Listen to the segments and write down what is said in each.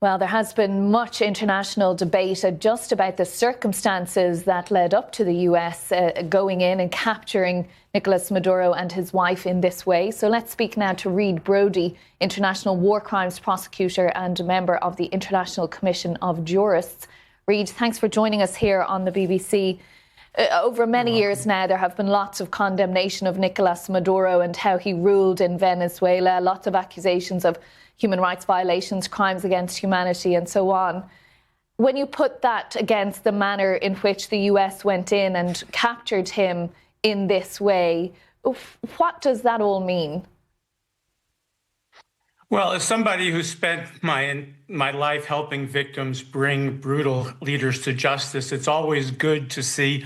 Well, there has been much international debate just about the circumstances that led up to the US going in and capturing Nicolas Maduro and his wife in this way. So let's speak now to Reid Brody, international war crimes prosecutor and a member of the International Commission of Jurists. Reid, thanks for joining us here on the BBC. Over many years now, there have been lots of condemnation of Nicolas Maduro and how he ruled in Venezuela, lots of accusations of human rights violations, crimes against humanity and so on. When you put that against the manner in which the US went in and captured him in this way, what does that all mean? Well, as somebody who spent my life helping victims bring brutal leaders to justice, it's always good to see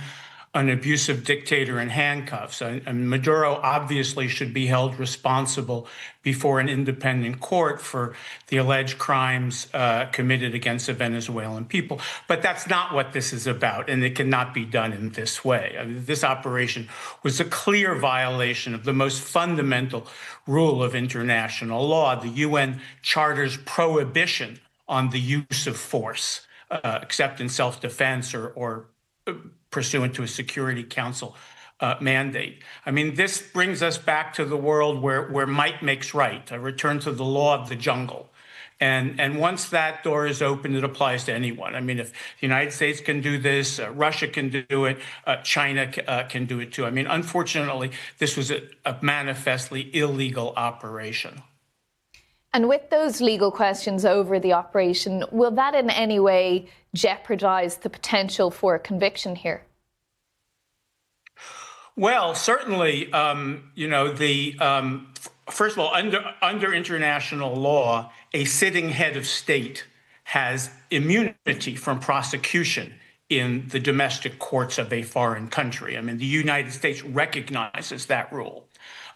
an abusive dictator in handcuffs. And Maduro obviously should be held responsible before an independent court for the alleged crimes committed against the Venezuelan people. But that's not what this is about, and it cannot be done in this way. I mean, this operation was a clear violation of the most fundamental rule of international law, the UN Charter's prohibition on the use of force, except in self-defense or pursuant to a Security Council mandate. I mean, this brings us back to the world where might makes right, a return to the law of the jungle. And once that door is open, it applies to anyone. I mean, if the United States can do this, Russia can do it, China can do it too. I mean, unfortunately, this was a manifestly illegal operation. And with those legal questions over the operation, will that in any way jeopardize the potential for a conviction here? Well, certainly, first of all, under international law, a sitting head of state has immunity from prosecution in the domestic courts of a foreign country. I mean, the United States recognizes that rule.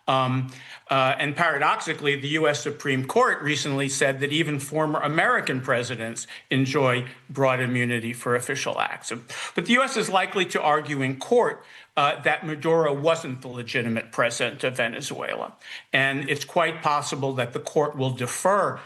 And paradoxically, the U.S. Supreme Court recently said that even former American presidents enjoy broad immunity for official acts. But the U.S. is likely to argue in court that Maduro wasn't the legitimate president of Venezuela. And it's quite possible that the court will defer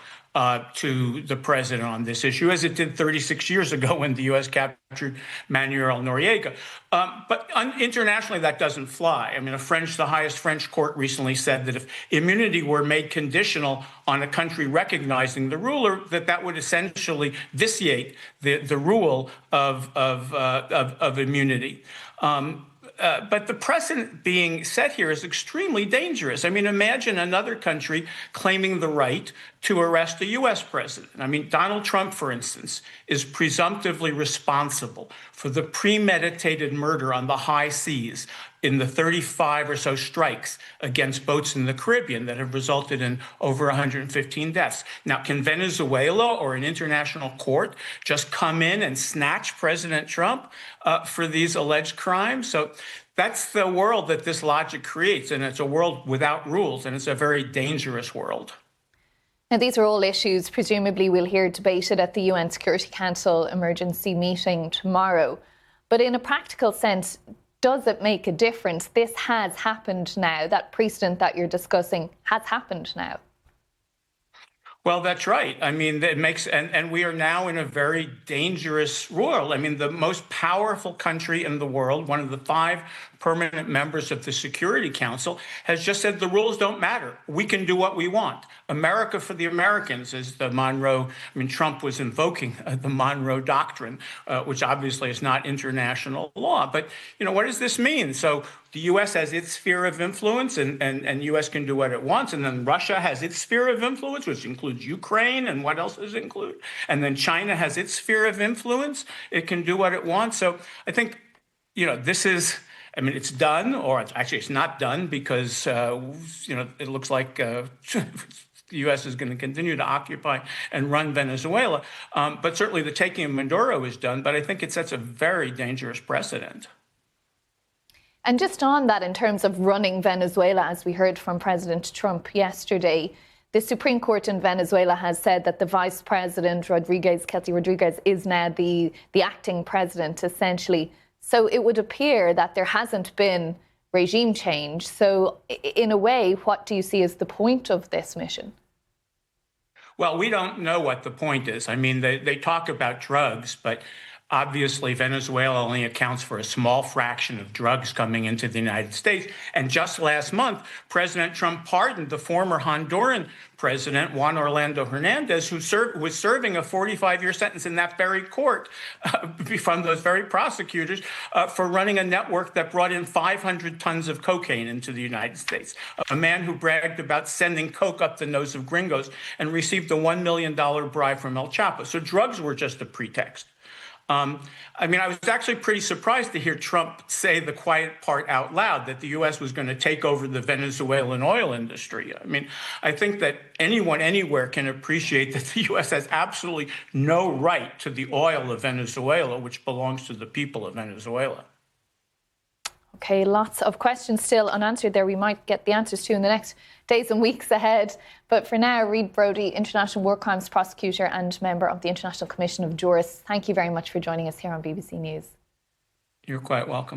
to the president on this issue, as it did 36 years ago when the U.S. captured Manuel Noriega. But internationally, that doesn't fly. I mean, the highest French court recently said that if immunity were made conditional on a country recognizing the ruler, that would essentially vitiate the rule of immunity. But the precedent being set here is extremely dangerous. I mean, imagine another country claiming the right to arrest a U.S. president. I mean, Donald Trump, for instance, is presumptively responsible for the premeditated murder on the high seas in the 35 or so strikes against boats in the Caribbean that have resulted in over 115 deaths. Now, can Venezuela or an international court just come in and snatch President Trump for these alleged crimes? So that's the world that this logic creates, and it's a world without rules, and it's a very dangerous world. Now, these are all issues presumably we'll hear debated at the UN Security Council emergency meeting tomorrow. But in a practical sense, does it make a difference? This has happened now. That precedent that you're discussing has happened now. Well, that's right. I mean, it makes, and we are now in a very dangerous world. I mean, the most powerful country in the world, one of the 5 permanent members of the Security Council, has just said the rules don't matter. We can do what we want. America for the Americans is the Monroe. I mean, Trump was invoking the Monroe Doctrine, which obviously is not international law. But, you know, what does this mean? So the U.S. has its sphere of influence, and U.S. can do what it wants. And then Russia has its sphere of influence, which includes Ukraine. And what else does it include? And then China has its sphere of influence. It can do what it wants. So I think, you know, this is, I mean, it's done, or it's not done because, it looks like the U.S. is going to continue to occupy and run Venezuela. But certainly the taking of Maduro is done. But I think it sets a very dangerous precedent. And just on that, in terms of running Venezuela, as we heard from President Trump yesterday, the Supreme Court in Venezuela has said that the Vice President, Kelsey Rodriguez, is now the acting president, essentially. So it would appear that there hasn't been regime change. So in a way, what do you see as the point of this mission? Well, we don't know what the point is. I mean, they talk about drugs, but obviously Venezuela only accounts for a small fraction of drugs coming into the United States. And just last month, President Trump pardoned the former Honduran president, Juan Orlando Hernandez, who was serving a 45-year sentence in that very court from those very prosecutors for running a network that brought in 500 tons of cocaine into the United States. A man who bragged about sending coke up the nose of gringos and received a $1 million bribe from El Chapo. So drugs were just a pretext. I mean, I was actually pretty surprised to hear Trump say the quiet part out loud, that the U.S. was going to take over the Venezuelan oil industry. I mean, I think that anyone anywhere can appreciate that the U.S. has absolutely no right to the oil of Venezuela, which belongs to the people of Venezuela. Okay, lots of questions still unanswered there. We might get the answers to in the next days and weeks ahead. But for now, Reid Brody, International War Crimes Prosecutor and member of the International Commission of Jurists, thank you very much for joining us here on BBC News. You're quite welcome.